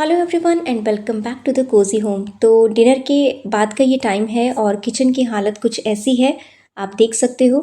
Hello everyone and welcome back to the cozy home. तो dinner के बाद का ये टाइम है और किचन की हालत कुछ ऐसी है, आप देख सकते हो।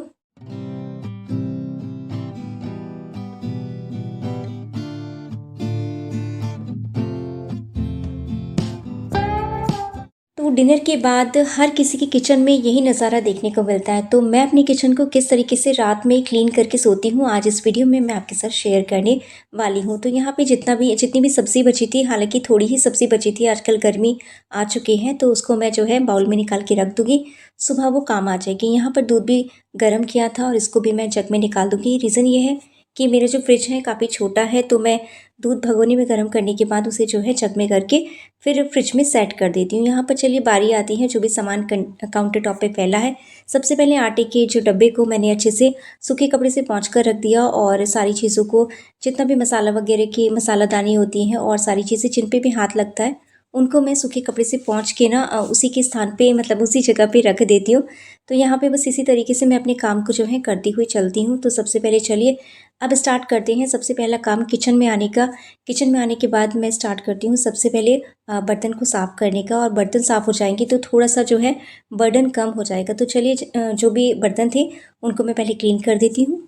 तो डिनर के बाद हर किसी के किचन में यही नज़ारा देखने को मिलता है। तो मैं अपनी किचन को किस तरीके से रात में क्लीन करके सोती हूँ, आज इस वीडियो में मैं आपके साथ शेयर करने वाली हूँ। तो यहाँ पे जितनी भी सब्ज़ी बची थी, हालाँकि थोड़ी ही सब्ज़ी बची थी, आजकल गर्मी आ चुकी है तो उसको मैं जो है बाउल में निकाल के रख दूँगी, सुबह वो काम आ जाएगी। यहाँ पर दूध भी गर्म किया था और इसको भी मैं जग में निकाल दूँगी। रीज़न ये है कि मेरा जो फ्रिज है काफ़ी छोटा है, तो मैं दूध भगोनी में गर्म करने के बाद उसे जो है जग में करके फिर फ्रिज में सेट कर देती हूँ। यहाँ पर चलिए बारी आती है जो भी सामान काउंटर टॉप पे फैला है। सबसे पहले आटे के जो डब्बे को मैंने अच्छे से सूखे कपड़े से पोंछ कर रख दिया और सारी चीज़ों को, जितना भी मसाला वगैरह की मसालादानी होती हैं और सारी चीज़ें जिन पे भी हाथ लगता है, उनको मैं सूखे कपड़े से पोंछ के ना उसी के स्थान पे, मतलब उसी जगह पे रख देती हूँ। तो यहाँ पे बस इसी तरीके से मैं अपने काम को जो है करती हुई चलती हूँ। तो सबसे पहले चलिए अब स्टार्ट करते हैं। सबसे पहला काम किचन में आने का। किचन में आने के बाद मैं स्टार्ट करती हूँ सबसे पहले बर्तन को साफ़ करने का, और बर्तन साफ़ हो जाएंगे तो थोड़ा सा जो है बर्डन कम हो जाएगा। तो चलिए जो भी बर्तन थे उनको मैं पहले क्लीन कर देती हूँ।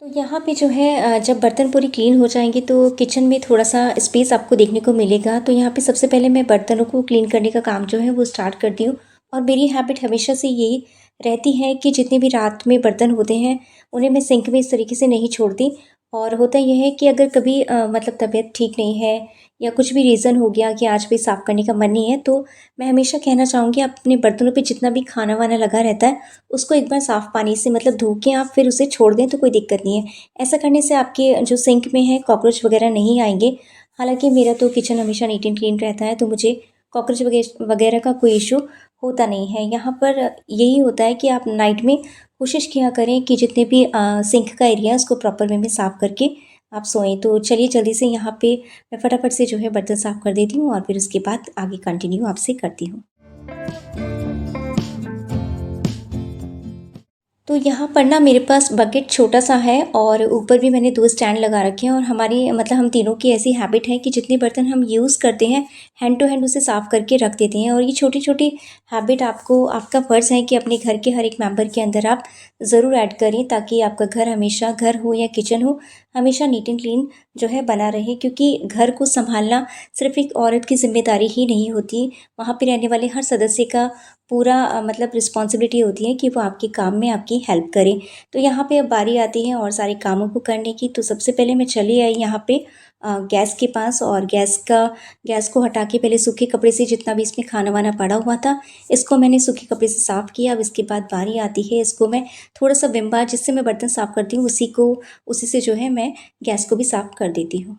तो यहाँ पे जो है जब बर्तन पूरी क्लीन हो जाएंगे तो किचन में थोड़ा सा स्पेस आपको देखने को मिलेगा। तो यहाँ पे सबसे पहले मैं बर्तनों को क्लीन करने का काम जो है वो स्टार्ट करती हूँ। और मेरी हैबिट हमेशा से यही रहती है कि जितने भी रात में बर्तन होते हैं उन्हें मैं सिंक में इस तरीके से नहीं छोड़ती। और होता यह है कि अगर कभी मतलब तबीयत ठीक नहीं है या कुछ भी रीज़न हो गया कि आज भी साफ़ करने का मन नहीं है, तो मैं हमेशा कहना चाहूँगी अपने बर्तनों पे जितना भी खाना वाना लगा रहता है उसको एक बार साफ़ पानी से मतलब धो के आप फिर उसे छोड़ दें तो कोई दिक्कत नहीं है। ऐसा करने से आपके जो सिंक में है कॉकरोच वगैरह नहीं आएँगे। हालाँकि मेरा तो किचन हमेशा नीट एंड क्लीन रहता है, तो मुझे कॉकरोच वगैरह का कोई इश्यू होता नहीं है। यहाँ पर यही होता है कि आप नाइट में कोशिश किया करें कि जितने भी सिंक का एरिया है उसको प्रॉपर वे में साफ़ करके आप सोएँ। तो चलिए जल्दी से यहाँ पे मैं फटाफट से जो है बर्तन साफ़ कर देती हूँ और फिर उसके बाद आगे कंटिन्यू आपसे करती हूँ। तो यहाँ पर ना मेरे पास बकेट छोटा-सा है और ऊपर भी मैंने 2 स्टैंड लगा रखे हैं, और हमारी मतलब हम तीनों की ऐसी हैबिट है कि जितने बर्तन हम यूज़ करते हैं, हैंड टू हैंड उसे साफ़ करके रख देते हैं। और ये छोटी-छोटी हैबिट आपको, आपका फ़र्ज़ है कि अपने घर के हर एक मेंबर के अंदर आप ज़रूर ऐड करें, ताकि आपका घर हमेशा, घर हो या किचन हो, हमेशा नीट एंड क्लीन जो है बना रहे। क्योंकि घर को सँभालना सिर्फ़ एक औरत की ज़िम्मेदारी ही नहीं होती, वहाँ पे रहने वाले हर सदस्य का पूरा मतलब रिस्पॉन्सिबिलिटी होती है कि वो आपके काम में आपकी हेल्प करें। तो यहाँ पे अब बारी आती है और सारे कामों को करने की। तो सबसे पहले मैं चली आई यहाँ पे गैस के पास, और गैस को हटा के पहले सूखे कपड़े से जितना भी इसमें खाना वाना पड़ा हुआ था, इसको मैंने सूखे कपड़े से साफ़ किया। अब इसके बाद बारी आती है, इसको मैं थोड़ा-सा विम बार जिससे मैं बर्तन साफ़ करती हूँ उसी से जो है मैं गैस को भी साफ़ कर देती हूँ।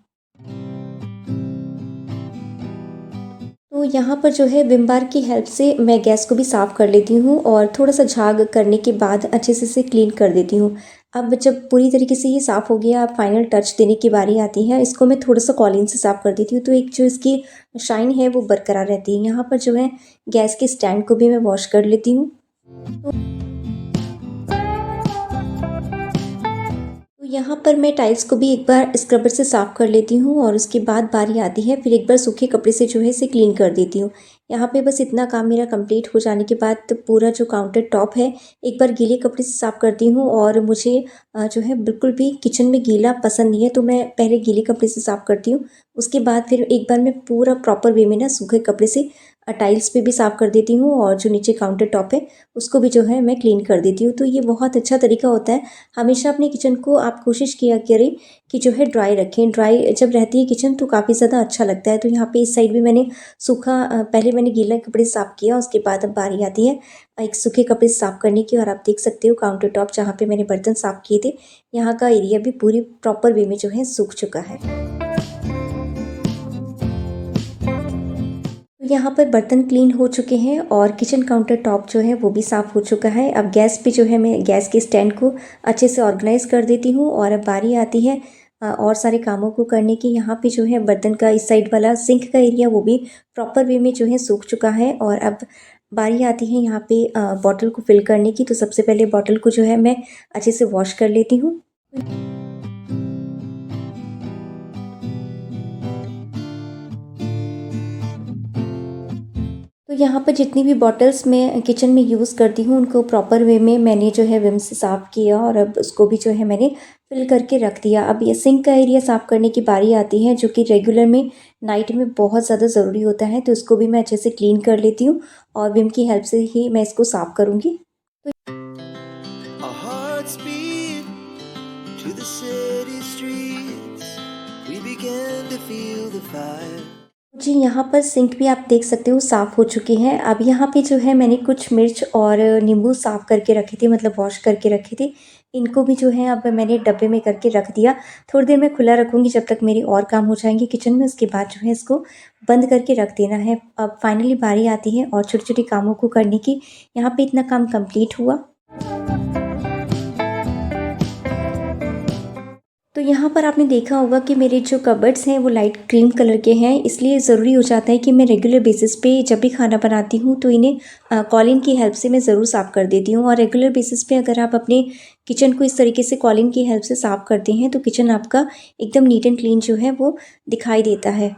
तो यहाँ पर जो है विम बार की हेल्प से मैं गैस को भी साफ़ कर लेती हूँ और थोड़ा-सा झाग करने के बाद अच्छे से इसे क्लीन कर देती हूँ। अब जब पूरी तरीके से ये साफ़ हो गया, अब फाइनल टच देने की बारी आती है। इसको मैं थोड़ा-सा कॉलीन से साफ़ कर देती हूँ, तो एक जो इसकी शाइन है वो बरकरार रहती है। यहाँ पर जो है गैस के स्टैंड को भी मैं वॉश कर लेती हूँ। तो यहाँ पर मैं टाइल्स को भी एक बार स्क्रबर से साफ़ कर लेती हूँ और उसके बाद बारी आती है फिर एक बार सूखे कपड़े से जो है इसे क्लीन कर देती हूँ। यहाँ पे बस इतना काम मेरा कंप्लीट हो जाने के बाद तो पूरा जो काउंटर टॉप है एक बार गीले कपड़े से साफ़ करती हूँ। और मुझे जो है बिल्कुल भी किचन में गीला पसंद नहीं है, तो मैं पहले गीले कपड़े से साफ़ करती हूँ। उसके बाद फिर एक बार मैं पूरा प्रॉपर वे में ना सूखे कपड़े से टाइल्स पे भी साफ़ कर देती हूँ, और जो नीचे काउंटर टॉप है उसको भी जो है मैं क्लीन कर देती हूँ। तो ये बहुत अच्छा तरीका होता है। हमेशा अपने किचन को आप कोशिश किया करें कि जो है ड्राई रखें। ड्राई जब रहती है किचन तो काफ़ी ज़्यादा अच्छा लगता है। तो यहाँ पे इस साइड भी मैंने पहले मैंने गीला कपड़े से साफ़ किया, उसके बाद अब बारी आती है एक सूखे कपड़े से साफ़ करने की। और आप देख सकते हो काउंटर टॉप जहाँ पे मैंने बर्तन साफ़ किए थे, यहाँ का एरिया भी पूरी प्रॉपर वे में जो है सूख चुका है। तो यहाँ पर बर्तन क्लीन हो चुके हैं और किचन काउंटर टॉप जो है वो भी साफ़ हो चुका है। अब गैस पे जो है मैं गैस के स्टैंड को अच्छे से ऑर्गेनाइज़ कर देती हूँ, और अब बारी आती है और सारे कामों को करने की। यहाँ पे जो है बर्तन का इस साइड वाला सिंक का एरिया वो भी प्रॉपर वे में जो है सूख चुका है। और अब बारी आती है यहाँ पे बॉटल को फिल करने की। तो सबसे पहले बॉटल को जो है मैं अच्छे से वॉश कर लेती हूँ। तो यहाँ पर जितनी भी बॉटल्स मैं किचन में यूज़ करती हूँ उनको प्रॉपर वे में मैंने जो है विम से साफ़ किया और अब उसको भी जो है मैंने फिल करके रख दिया। अब ये सिंक का एरिया साफ़ करने की बारी आती है, जो कि रेगुलर में नाइट में बहुत ज़्यादा ज़रूरी होता है। तो इसको भी मैं अच्छे से क्लीन कर लेती हूँ और विम की हेल्प से ही मैं इसको साफ़ करूँगी। जी, यहाँ पर सिंक भी आप देख सकते हो साफ़ हो चुकी है। अब यहाँ पे जो है मैंने कुछ मिर्च और नींबू साफ़ करके रखे थे, मतलब वॉश करके रखे थे। इनको भी जो है अब मैंने डब्बे में करके रख दिया। थोड़ी देर मैं खुला रखूँगी जब तक मेरे और काम हो जाएँगे किचन में, उसके बाद जो है इसको बंद करके रख देना है। अब फाइनली बारी आती है और छोटे-छोटे कामों को करने की। यहाँ पे इतना काम कंप्लीट हुआ। तो यहाँ पर आपने देखा होगा कि मेरे जो कबर्ड्स हैं वो लाइट क्रीम कलर के हैं, इसलिए ज़रूरी हो जाता है कि मैं रेगुलर बेसिस पे जब भी खाना बनाती हूँ तो इन्हें कॉलिन की हेल्प से मैं ज़रूर साफ़ कर देती हूँ। और रेगुलर बेसिस पे अगर आप अपने किचन को इस तरीके से कॉलिन की हेल्प से साफ़ करते हैं तो किचन आपका एकदम नीट एंड क्लीन जो है वो दिखाई देता है।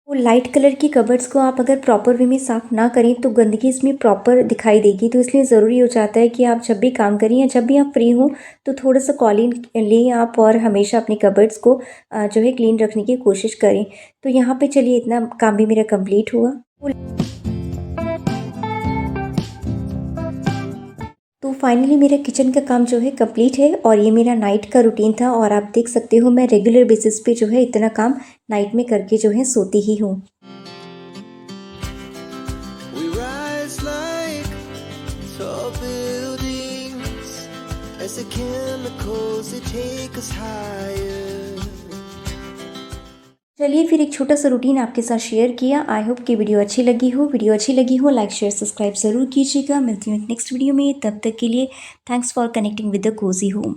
वो लाइट कलर की कबर्ड्स को आप अगर प्रॉपर वे में साफ़ ना करें तो गंदगी इसमें प्रॉपर दिखाई देगी। तो इसलिए ज़रूरी हो जाता है कि आप जब भी काम करें या जब भी आप फ्री हों तो थोड़ा-सा कॉलिन लें आप और हमेशा अपने कबर्ड्स को जो है क्लीन रखने की कोशिश करें। तो यहाँ पे चलिए इतना काम भी मेरा कंप्लीट हुआ। तो फाइनली मेरा किचन का काम जो है कंप्लीट है और ये मेरा नाइट का रूटीन था और आप देख सकते हो मैं रेगुलर बेसिस पे जो है इतना काम नाइट में करके जो है सोती ही हूँ। चलिए फिर एक छोटा सा रूटीन आपके साथ शेयर किया। आई होप कि वीडियो अच्छी लगी हो। वीडियो अच्छी लगी हो लाइक शेयर सब्सक्राइब ज़रूर कीजिएगा। मिलती हूँ नेक्स्ट वीडियो में, तब तक के लिए thanks for connecting with the cozy home.